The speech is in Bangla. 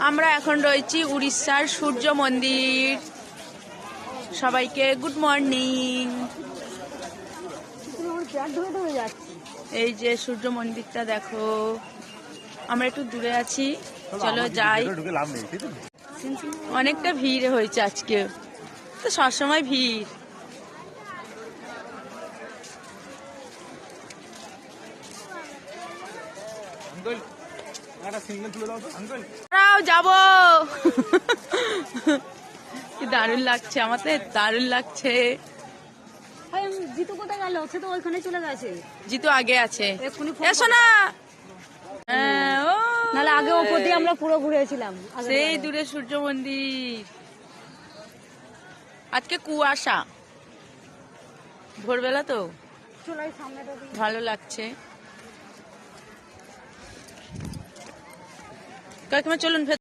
আমরা এখন রয়েছি উড়িষ্যার সূর্য মন্দির। সবাইকে গুড মর্নিং। এই যে সূর্য মন্দিরটা দেখো, আমরা একটু দূরে আছি, চলো যাই। অনেকটা ভিড় হয়েছে আজকে, তো সবসময় ভিড়। যাবো। কি দারুণ লাগছে, আমাদের দারুণ লাগছে। জিতু কোথায় গেল? সে তো ওইখানে চলে গেছে। জিতু আগে আছে, এসো না। নাহলে আগে ওপর দিয়ে আমরা পুরো ঘুরেছিলাম। সেই দূরে সূর্য মন্দির। আজকে কুয়াশা, ভোরবেলা তো ভালো লাগছে। কাকিমা চলুন।